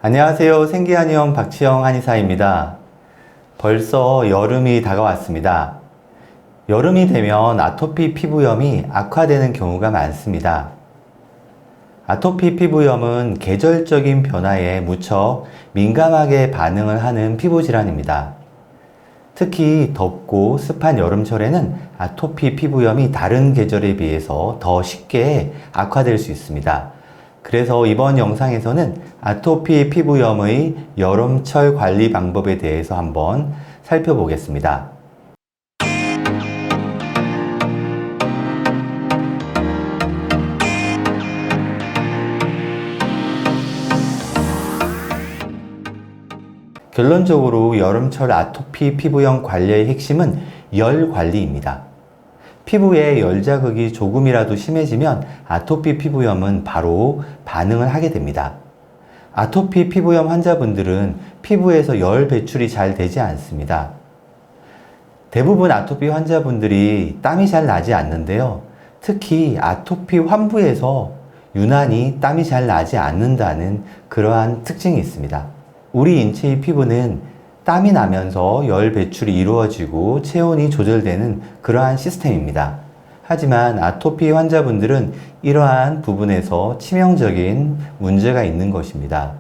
안녕하세요. 생기한의원 박치영 한의사입니다. 벌써 여름이 다가왔습니다. 여름이 되면 아토피 피부염이 악화되는 경우가 많습니다. 아토피 피부염은 계절적인 변화에 무척 민감하게 반응을 하는 피부 질환입니다. 특히 덥고 습한 여름철에는 아토피 피부염이 다른 계절에 비해서 더 쉽게 악화될 수 있습니다. 그래서 이번 영상에서는 아토피 피부염의 여름철 관리 방법에 대해서 한번 살펴보겠습니다. 결론적으로 여름철 아토피 피부염 관리의 핵심은 열 관리입니다. 피부에 열 자극이 조금이라도 심해지면 아토피 피부염은 바로 반응을 하게 됩니다. 아토피 피부염 환자분들은 피부에서 열 배출이 잘 되지 않습니다. 대부분 아토피 환자분들이 땀이 잘 나지 않는데요. 특히 아토피 환부에서 유난히 땀이 잘 나지 않는다는 그러한 특징이 있습니다. 우리 인체의 피부는 땀이 나면서 열 배출이 이루어지고 체온이 조절되는 그러한 시스템입니다. 하지만 아토피 환자분들은 이러한 부분에서 치명적인 문제가 있는 것입니다.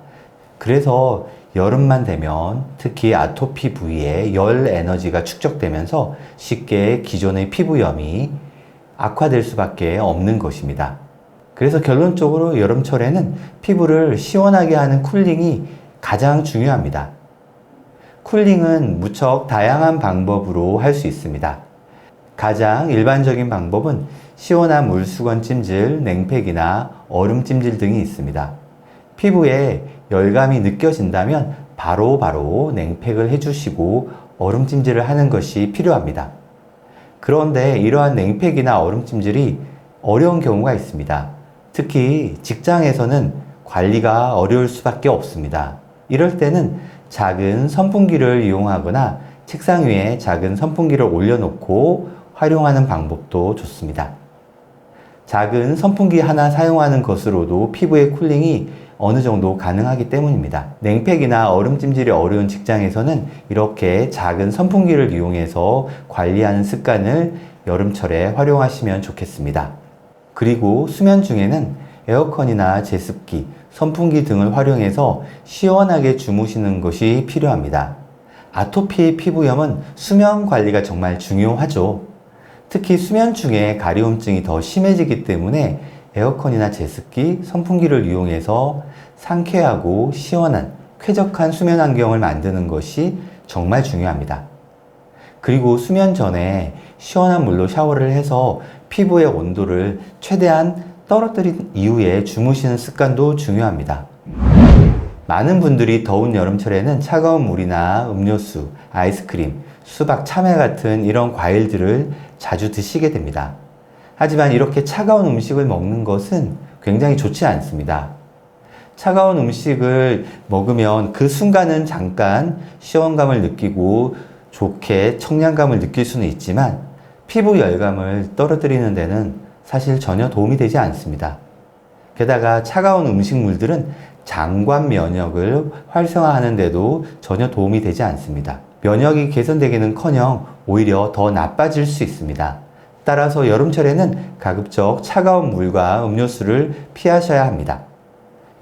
그래서 여름만 되면 특히 아토피 부위에 열 에너지가 축적되면서 쉽게 기존의 피부염이 악화될 수밖에 없는 것입니다. 그래서 결론적으로 여름철에는 피부를 시원하게 하는 쿨링이 가장 중요합니다. 쿨링은 무척 다양한 방법으로 할 수 있습니다. 가장 일반적인 방법은 시원한 물수건 찜질, 냉팩이나 얼음 찜질 등이 있습니다. 피부에 열감이 느껴진다면 바로 냉팩을 해주시고 얼음 찜질을 하는 것이 필요합니다. 그런데 이러한 냉팩이나 얼음 찜질이 어려운 경우가 있습니다. 특히 직장에서는 관리가 어려울 수밖에 없습니다. 이럴 때는 작은 선풍기를 이용하거나 책상 위에 작은 선풍기를 올려놓고 활용하는 방법도 좋습니다. 작은 선풍기 하나 사용하는 것으로도 피부의 쿨링이 어느 정도 가능하기 때문입니다. 냉팩이나 얼음 찜질이 어려운 직장에서는 이렇게 작은 선풍기를 이용해서 관리하는 습관을 여름철에 활용하시면 좋겠습니다. 그리고 수면 중에는 에어컨이나 제습기, 선풍기 등을 활용해서 시원하게 주무시는 것이 필요합니다. 아토피 피부염은 수면 관리가 정말 중요하죠. 특히 수면 중에 가려움증이 더 심해지기 때문에 에어컨이나 제습기, 선풍기를 이용해서 상쾌하고 시원한 쾌적한 수면 환경을 만드는 것이 정말 중요합니다. 그리고 수면 전에 시원한 물로 샤워를 해서 피부의 온도를 최대한 떨어뜨린 이후에 주무시는 습관도 중요합니다. 많은 분들이 더운 여름철에는 차가운 물이나 음료수, 아이스크림, 수박, 참외 같은 이런 과일들을 자주 드시게 됩니다. 하지만 이렇게 차가운 음식을 먹는 것은 굉장히 좋지 않습니다. 차가운 음식을 먹으면 그 순간은 잠깐 시원감을 느끼고 좋게 청량감을 느낄 수는 있지만 피부 열감을 떨어뜨리는 데는 사실 전혀 도움이 되지 않습니다. 게다가 차가운 음식물들은 장관 면역을 활성화하는 데도 전혀 도움이 되지 않습니다. 면역이 개선되기는커녕 오히려 더 나빠질 수 있습니다. 따라서 여름철에는 가급적 차가운 물과 음료수를 피하셔야 합니다.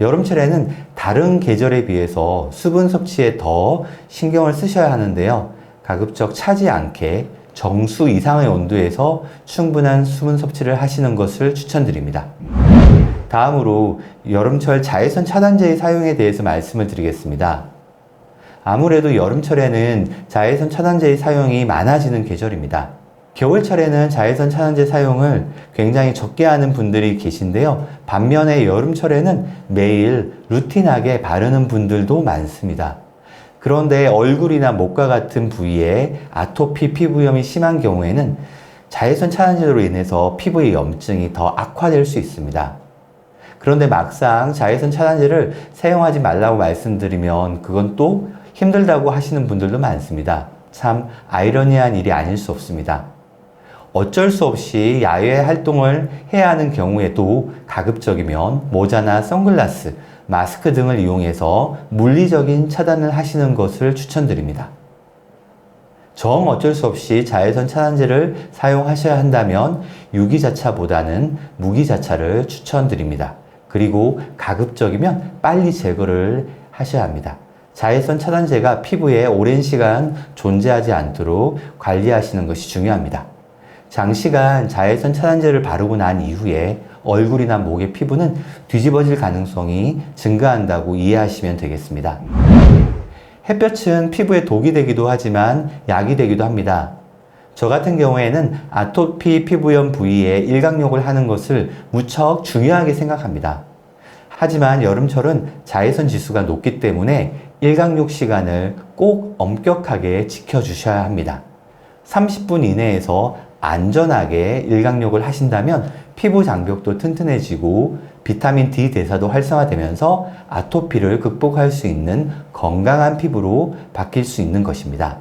여름철에는 다른 계절에 비해서 수분 섭취에 더 신경을 쓰셔야 하는데요. 가급적 차지 않게 정수 이상의 온도에서 충분한 수분 섭취를 하시는 것을 추천드립니다. 다음으로 여름철 자외선 차단제의 사용에 대해서 말씀을 드리겠습니다. 아무래도 여름철에는 자외선 차단제의 사용이 많아지는 계절입니다. 겨울철에는 자외선 차단제 사용을 굉장히 적게 하는 분들이 계신데요. 반면에 여름철에는 매일 루틴하게 바르는 분들도 많습니다. 그런데 얼굴이나 목과 같은 부위에 아토피 피부염이 심한 경우에는 자외선 차단제로 인해서 피부의 염증이 더 악화될 수 있습니다. 그런데 막상 자외선 차단제를 사용하지 말라고 말씀드리면 그건 또 힘들다고 하시는 분들도 많습니다. 참 아이러니한 일이 아닐 수 없습니다. 어쩔 수 없이 야외 활동을 해야 하는 경우에도 가급적이면 모자나 선글라스, 마스크 등을 이용해서 물리적인 차단을 하시는 것을 추천드립니다. 정 어쩔 수 없이 자외선 차단제를 사용하셔야 한다면 유기자차보다는 무기자차를 추천드립니다. 그리고 가급적이면 빨리 제거를 하셔야 합니다. 자외선 차단제가 피부에 오랜 시간 존재하지 않도록 관리하시는 것이 중요합니다. 장시간 자외선 차단제를 바르고 난 이후에 얼굴이나 목의 피부는 뒤집어질 가능성이 증가한다고 이해하시면 되겠습니다. 햇볕은 피부에 독이 되기도 하지만 약이 되기도 합니다. 저 같은 경우에는 아토피 피부염 부위에 일광욕을 하는 것을 무척 중요하게 생각합니다. 하지만 여름철은 자외선 지수가 높기 때문에 일광욕 시간을 꼭 엄격하게 지켜주셔야 합니다. 30분 이내에서 안전하게 일광욕을 하신다면 피부 장벽도 튼튼해지고 비타민 D 대사도 활성화되면서 아토피를 극복할 수 있는 건강한 피부로 바뀔 수 있는 것입니다.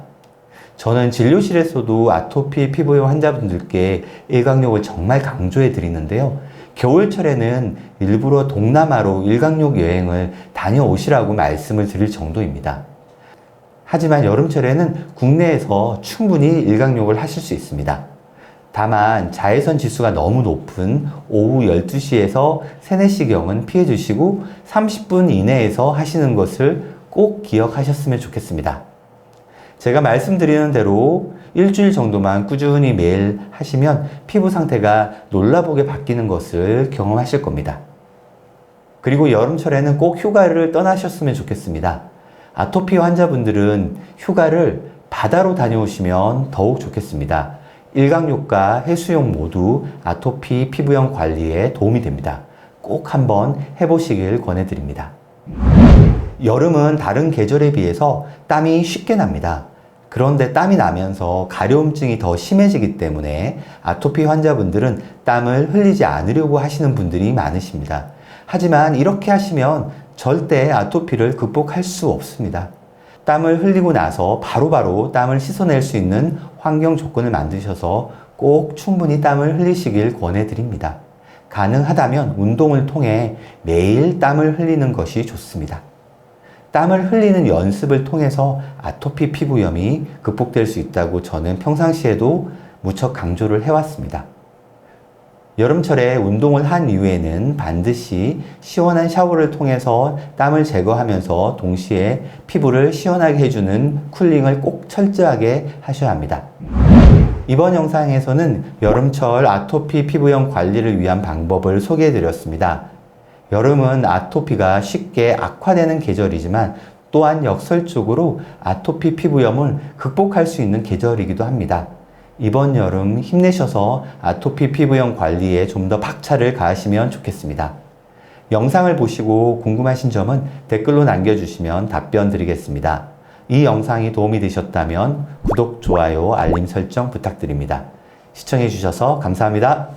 저는 진료실에서도 아토피 피부염 환자분들께 일광욕을 정말 강조해 드리는데요. 겨울철에는 일부러 동남아로 일광욕 여행을 다녀오시라고 말씀을 드릴 정도입니다. 하지만 여름철에는 국내에서 충분히 일광욕을 하실 수 있습니다. 다만 자외선 지수가 너무 높은 오후 12시에서 3, 4시경은 피해 주시고 30분 이내에서 하시는 것을 꼭 기억하셨으면 좋겠습니다. 제가 말씀드리는 대로 일주일 정도만 꾸준히 매일 하시면 피부 상태가 놀라보게 바뀌는 것을 경험하실 겁니다. 그리고 여름철에는 꼭 휴가를 떠나셨으면 좋겠습니다. 아토피 환자분들은 휴가를 바다로 다녀오시면 더욱 좋겠습니다. 일광욕과 해수욕 모두 아토피 피부염 관리에 도움이 됩니다. 꼭 한번 해보시길 권해드립니다. 여름은 다른 계절에 비해서 땀이 쉽게 납니다. 그런데 땀이 나면서 가려움증이 더 심해지기 때문에 아토피 환자분들은 땀을 흘리지 않으려고 하시는 분들이 많으십니다. 하지만 이렇게 하시면 절대 아토피를 극복할 수 없습니다. 땀을 흘리고 나서 바로바로 땀을 씻어낼 수 있는 환경 조건을 만드셔서 꼭 충분히 땀을 흘리시길 권해드립니다. 가능하다면 운동을 통해 매일 땀을 흘리는 것이 좋습니다. 땀을 흘리는 연습을 통해서 아토피 피부염이 극복될 수 있다고 저는 평상시에도 무척 강조를 해왔습니다. 여름철에 운동을 한 이후에는 반드시 시원한 샤워를 통해서 땀을 제거하면서 동시에 피부를 시원하게 해주는 쿨링을 꼭 철저하게 하셔야 합니다. 이번 영상에서는 여름철 아토피 피부염 관리를 위한 방법을 소개해 드렸습니다. 여름은 아토피가 쉽게 악화되는 계절이지만 또한 역설적으로 아토피 피부염을 극복할 수 있는 계절이기도 합니다. 이번 여름 힘내셔서 아토피 피부염 관리에 좀 더 박차를 가하시면 좋겠습니다. 영상을 보시고 궁금하신 점은 댓글로 남겨주시면 답변 드리겠습니다. 이 영상이 도움이 되셨다면 구독, 좋아요, 알림 설정 부탁드립니다. 시청해주셔서 감사합니다.